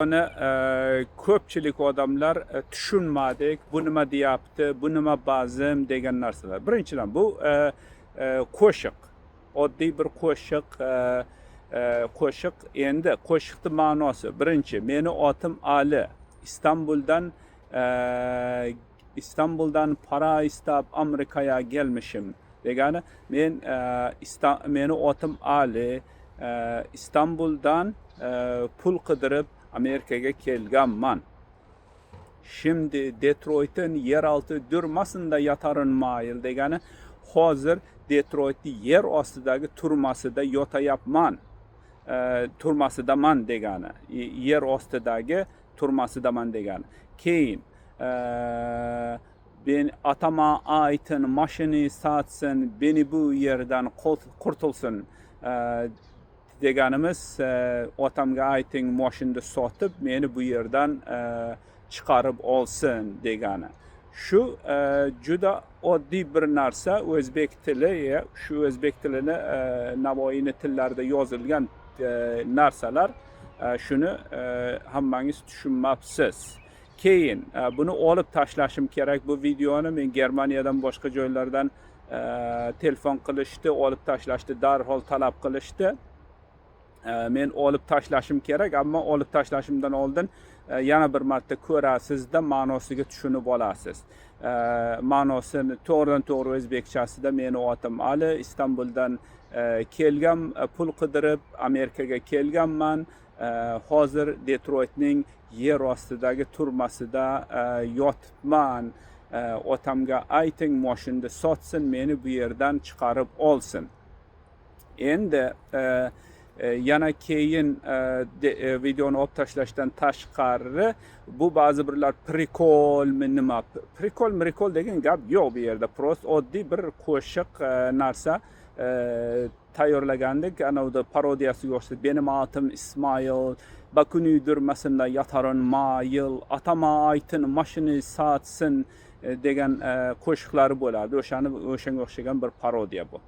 Buni ko'pchilik odamlar tushunmadik, bu nima deyapti, bu nima bazm degan narsalar. Birinchidan bu qo'shiq. Oddiy bir qo'shiq. Qo'shiq endi qo'shiqning ma'nosi. Birinchi, meni otim Ali. İstanbuldan para istab Amerikaya gelmişim degani. Meni otim Ali. İstanbuldan pul qidirib Amerikaga kelganman. Şimdi Detroit'in yeraltı turmasida yotarinmayil degani, hozir Detroit'ni yer ostidagi turmasida yotayapman. Turmasidaman degani. Yer ostidagi turmasidaman degani. Keyin ben atama aitin mashini satsın, beni bu yerdan qurtulsin deganimiz, otamga ayting mashinani sotib meni bu yerdan chiqarib olsin degani. Shu juda oddiy bir narsa. O'zbek tili, shu o'zbek tilini Navoiyni tillarida yozilgan narsalar. Shuni hammangiz tushunmabsiz. Keyin buni olib tashlashim kerak. Bu videoni men Germaniyadan boshqa joylardan telefon qilishdi, olib tashlashdi, darhol talab qilishdi. Men olib tashlashim kerak, ammo olib tashlashimdan oldin yana bir marta ko'rasizda ma'nosiga tushunib olasiz. Ma'nosini to'g'ridan-to'g'ri o'zbekchasida meni otim Ali, İstanbuldan kelgan, pul qidirib Amerikaga kelganman. Hozir Detroitning yer ostidagi turmasida yotibman. Otamga ayting mashinani sotsin, meni bu yerdan chiqarib olsin. Endi yana keyin videoni olib tashlashdan tashqari bu ba'zi birlar prikolmi nima, prikol degan gap yo'q bu yerda. Prost oddiy bir qo'shiq narsa tayyorlagandik. Anavda parodiyasiga o'xshaydi. Benim atim İsmail, bakuni durmasında yotarinmayil, atama aytin mashini satsın degan qo'shiqlari bo'ladi. O'shanga o'xshagan bir parodiya bu.